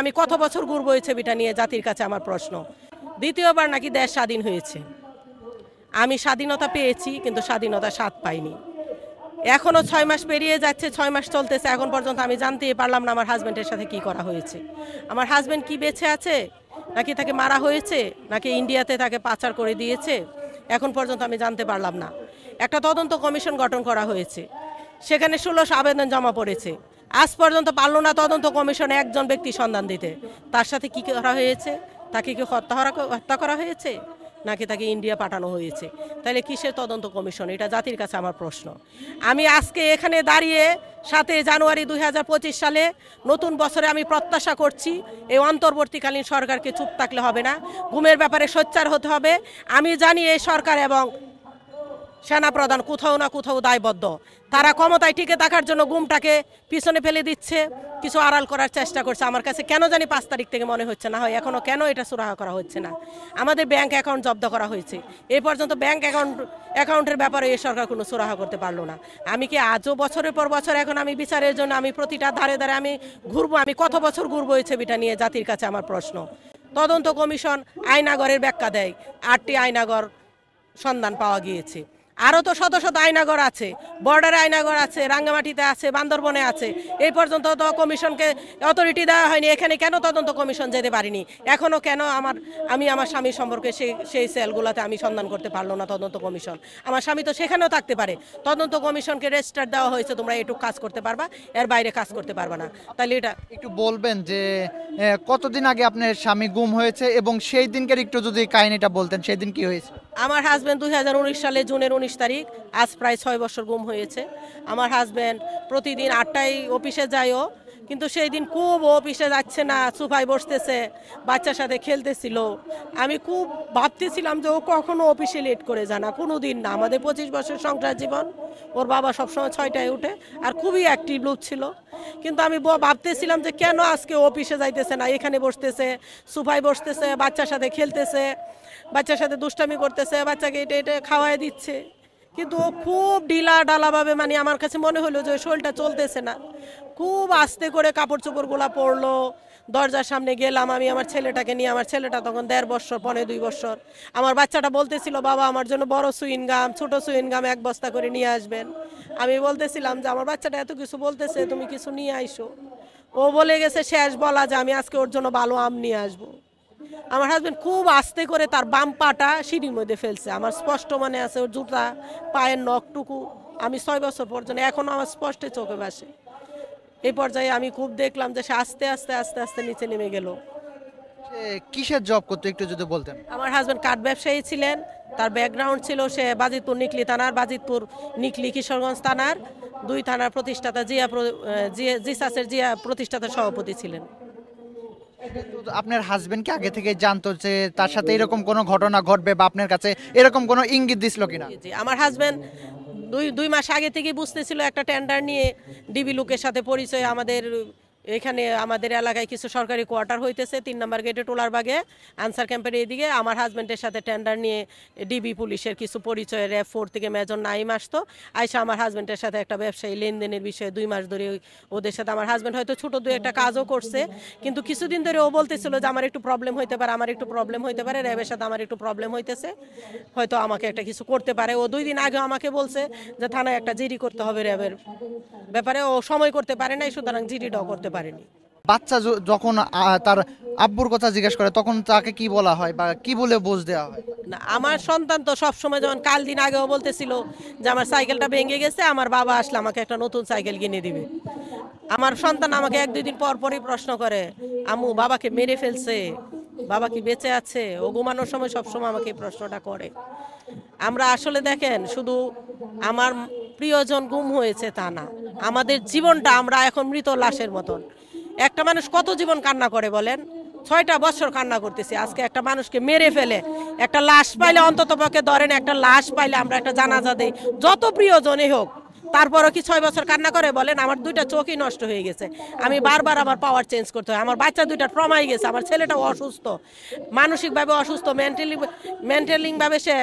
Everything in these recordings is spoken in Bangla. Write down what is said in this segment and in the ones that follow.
আমি কত বছর ঘুরবো এই ছবিটা নিয়ে, জাতির কাছে আমার প্রশ্ন। দ্বিতীয়বার নাকি দেশ স্বাধীন হয়েছে। আমি স্বাধীনতা পেয়েছি, কিন্তু স্বাধীনতা স্বাদ পাইনি। এখনও 6 মাস পেরিয়ে যাচ্ছে, 6 মাস চলতেছে, এখন পর্যন্ত আমি জানতেই পারলাম না আমার হাজব্যান্ডের সাথে কি করা হয়েছে। আমার হাজব্যান্ড কি বেঁচে আছে, নাকি তাকে মারা হয়েছে, নাকি ইন্ডিয়াতে তাকে পাচার করে দিয়েছে, এখন পর্যন্ত আমি জানতে পারলাম না। একটা তদন্ত কমিশন গঠন করা হয়েছে, সেখানে 1600 আবেদন জমা পড়েছে। আজ পর্যন্ত পারল না তদন্ত কমিশনে একজন ব্যক্তি সন্ধান দিতে। তার সাথে কি করা হয়েছে? তাকে কি হত্যা করা হয়েছে, নাকি তাকে ইন্ডিয়া পাঠানো হয়েছে? তাহলে কিসের তদন্ত কমিশন? এটা জাতির কাছে আমার প্রশ্ন। আমি আজকে এখানে দাঁড়িয়ে 7 জানুয়ারি 2025 সালে নতুন বছরে আমি প্রত্যাশা করছি এই অন্তর্বর্তীকালীন সরকারকে চুপ থাকলে হবে না, গুমের ব্যাপারে সোচ্চার হতে হবে। আমি জানি এই সরকার এবং সেনাপ্রধান কোথাও না কোথাও দায়বদ্ধ। তারা ক্ষমতায় টিকে থাকার জন্য গুমটাকে পিছনে ফেলে দিচ্ছে, কিছু আড়াল করার চেষ্টা করছে। আমার কাছে কেন জানি 5 তারিখ থেকে মনে হচ্ছে না হয় এখনও কেন এটা সুরাহা করা হচ্ছে না। আমাদের ব্যাংক অ্যাকাউন্ট জব্দ করা হয়েছে, এই পর্যন্ত ব্যাংক অ্যাকাউন্টের ব্যাপারে এই সরকার কোনো সুরাহা করতে পারলো না। আমি কি আজও বছরের পর বছর এখন আমি বিচারের জন্য আমি প্রতিটা ধারে ধারে আমি ঘুরবো? আমি কত বছর ঘুরবো এই ছবিটা নিয়ে, জাতির কাছে আমার প্রশ্ন। তদন্ত কমিশন আয়নাগরের ব্যাখ্যা দেয়, 8টি আয়নাগর সন্ধান পাওয়া গিয়েছে। আরও তো শত শত আয়নাগর আছে, বর্ডারে আয়নাগর আছে, রাঙ্গামাটিতে আছে, বান্দরবনে আছে। এই পর্যন্ত তো কমিশনকে অথরিটি দেওয়া হয়নি। এখানে কেন তদন্ত কমিশন যেতে পারিনি? এখনও কেন আমি আমার স্বামীর সম্পর্কে সেই সেলগুলোতে আমি সন্ধান করতে পারলো না তদন্ত কমিশন? আমার স্বামী তো সেখানেও থাকতে পারে। তদন্ত কমিশনকে রেজিস্টার দেওয়া হয়েছে, তোমরা এটুকু কাজ করতে পারবা, এর বাইরে কাজ করতে পারবা না। তাহলে এটা একটু বলবেন যে কতদিন আগে আপনার স্বামী গুম হয়েছে এবং সেই দিনকার একটু যদি কাহিনীটা বলতেন, সেই দিন কি হয়েছে? আমার হাজব্যান্ড 2019 সালে জুনের 19 তারিখ, আজ প্রায় 6 বছর গুম হয়েছে। আমার হাজব্যান্ড প্রতিদিন 8টায় অফিসে যায়ও, কিন্তু সেই দিন খুব অফিসে যাচ্ছে না, সোফায় বসতেছে, বাচ্চার সাথে খেলতেছিল। আমি খুব ভাবতেছিলাম যে ও কখনো অফিসে লেট করে যায় না, কোনো দিন না। আমাদের 25 বছর সংসার জীবন, ওর বাবা সবসময় 6টায় উঠে, আর খুবই অ্যাক্টিভ লোক ছিল। কিন্তু আমি ভাবতেছিলাম যে কেন আজকে অফিসে যাইতেছে না, এখানে বসতেছে, সোফায় বসতেছে, বাচ্চার সাথে খেলতেছে, বাচ্চার সাথে দুষ্টামি করতেছে, বাচ্চাকে এটা খাওয়াই দিচ্ছে। কিন্তু ও খুব ডালাভাবে, মানে আমার কাছে মনে হলো যে শরীরটা চলতেছে না। খুব আস্তে করে কাপড় চোপড়গুলা পরলো, দরজার সামনে গেলাম আমি আমার ছেলেটাকে নিয়ে। আমার ছেলেটা তখন 1.5 বছর, 1.25 বছর। আমার বাচ্চাটা বলতেছিল, বাবা আমার জন্য বড় সুইনগাম, ছোট সুইনগাম 1 বস্তা করে নিয়ে আসবেন। আমি বলতেছিলাম যে আমার বাচ্চাটা এত কিছু বলতেছে, তুমি কিছু নিয়ে আইসো। ও বলে গেছে শেষ বলা যে আমি আজকে ওর জন্য ভালো আম নিয়ে আসবো। আমার হাজব্যান্ড খুব আস্তে করে তার বাম পাটা সিঁড়ির মধ্যে ফেলছে। আমার স্পষ্ট মনে আছে ওর জুতা, পায়ের নখটুকু। আমি 6 বছর পর্যন্ত এখনো আমার স্পষ্ট চোখে ভাসে। এই পর্যায়ে আমি খুব দেখলাম যে সে আস্তে আস্তে আস্তে আস্তে নিচে নেমে গেল। কিসের জব করতো একটু যদি বলতেন? আমার হাজব্যান্ড কাঠ ব্যবসায়ী ছিলেন। তার ব্যাকগ্রাউন্ড ছিল সে বাজিতপুর নিকলি থানার, বাজিতপুর নিকলি কিশোরগঞ্জ থানার 2 থানার প্রতিষ্ঠাতা জিসাসের জিয়া প্রতিষ্ঠাতা সভাপতি ছিলেন। আপনার হাজবেন্ড কি আগে থেকে জানতো যে তার সাথে এরকম কোনো ঘটনা ঘটবে, বা আপনার কাছে এরকম কোনো ইঙ্গিত দিছিল কিনা? জি, আমার হাজব্যান্ড 2 মাস আগে থেকে বুঝতেছিল একটা টেন্ডার নিয়ে ডিবি লোকের সাথে পরিচয়। এখানে আমাদের এলাকায় কিছু সরকারি কোয়ার্টার হইতেছে 3 নম্বর গেটে টোলারবাগে আনসার ক্যাম্পের এদিকে। আমার হাজব্যান্ডের সাথে টেন্ডার নিয়ে ডিবি পুলিশের কিছু পরিচয় র্যাব 4 থেকে মেজর নাইম আসতো। আইসা আমার হাজব্যান্ডের সাথে একটা ব্যবসায়ী লেনদেনের বিষয়ে 2 মাস ধরে ওদের সাথে আমার হাজব্যান্ড হয়তো ছোটো 2-একটা কাজও করছে, কিন্তু কিছুদিন ধরে ও বলতেছিল যে আমার একটু প্রবলেম হইতে পারে, আমার একটু প্রবলেম হইতে পারে, র্যাবের সাথে আমার একটু প্রবলেম হইতেছে, হয়তো আমাকে একটা কিছু করতে পারে। ও 2 দিন আগে আমাকে বলছে যে থানায় একটা জিডি করতে হবে র্যাবের ব্যাপারে। ও সময় করতে পারে নাই, সুতরাং জিডিটাও করতে পারেনি। বাচ্চা যখন তার আব্বুর কথা জিজ্ঞেস করে তখন তাকে কি বলা হয় বা কি বলে বোঝ দেওয়া হয়? না, আমার সন্তান তো সবসময়, যেমন কাল দিন আগেও বলতেছিল যে আমার সাইকেলটা ভেঙে গেছে, আমার বাবা আসলে আমাকে একটা নতুন সাইকেল কিনে দিবে। আমার সন্তান আমাকে 1-2 দিন পর পরই প্রশ্ন করে, আম্মু বাবাকে মেরে ফেলছে, বাবা কি বেঁচে আছে? ও ঘুমানোর সময় সবসময় আমাকে এই প্রশ্নটা করে। আমরা আসলে দেখেন, শুধু আমার প্রিয়জন গুম হয়েছে তা না, আমাদের জীবনটা আমরা এখন মৃত লাশের মতন। একটা মানুষ কত জীবন কান্না করে বলেন? 6টা বছর কান্না করতেছি। আজকে একটা মানুষকে মেরে ফেলে একটা লাশ পাইলে, অন্তত পক্ষে ধরেন একটা লাশ পাইলে আমরা একটা জানাজা দেই, যত প্রিয়জনই হোক, তারপরও কি 6 বছর কান্না করে বলেন? আমার 2টা চোখই নষ্ট হয়ে গেছে, আমি বারবার আমার পাওয়ার চেঞ্জ করতে হয়, আমার বাচ্চা 2টা ট্রমাই গেছে, আমার ছেলেটাও অসুস্থ, মানসিকভাবে অসুস্থ, মেন্টালিভাবে সে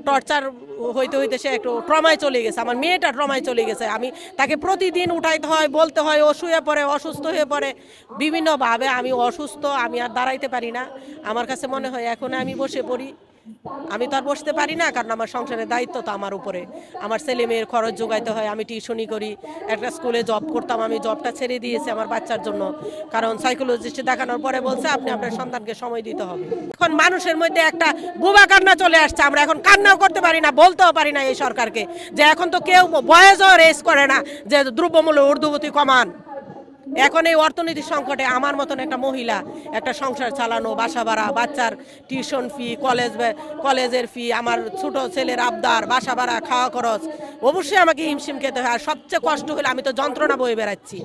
টর্চার হইতে হইতে সে একটু ট্রমায় চলে গেছে, আমার মেয়েটা ট্রমায় চলে গেছে। আমি তাকে প্রতিদিন উঠাইতে হয়, বলতে হয়, ও শুয়ে পড়ে, অসুস্থ হয়ে পড়ে বিভিন্নভাবে। আমি অসুস্থ, আমি আর দাঁড়াইতে পারি না। আমার কাছে মনে হয় এখন আমি বসে পড়ি, আমি তো আর বসতে পারি না, কারণ আমার সংসারের দায়িত্ব তো আমার উপরে, আমার ছেলে মেয়ের খরচ যোগাইতে হয়, আমি টিউশনি করি, একটা স্কুলে জব করতাম, আমি জবটা ছেড়ে দিয়েছি আমার বাচ্চার জন্য, কারণ সাইকোলজিস্ট দেখানোর পরে বলছে আপনি আপনার সন্তানকে সময় দিতে হবে। এখন মানুষের মধ্যে একটা বোবা কান্না চলে আসছে, আমরা এখন কান্নাও করতে পারি না, বলতেও পারি না এই সরকারকে যে এখন তো কেউ বয়েসও রেস করে না যে দ্রব্যমূল্য ঊর্ধ্বগতি কমান। এখন এই অর্থনৈতিক সংকটে আমার মতন একটা মহিলা একটা সংসার চালানো, বাসা ভাড়া, বাচ্চার টিউশন ফি, কলেজের ফি, আমার ছোট ছেলের আবদার, বাসা ভাড়া, খাওয়া খরচ, অবশ্যই আমাকে হিমশিম খেতে হয়। আর সবচেয়ে কষ্ট হলে আমি তো যন্ত্রণা বয়ে বেড়াচ্ছি।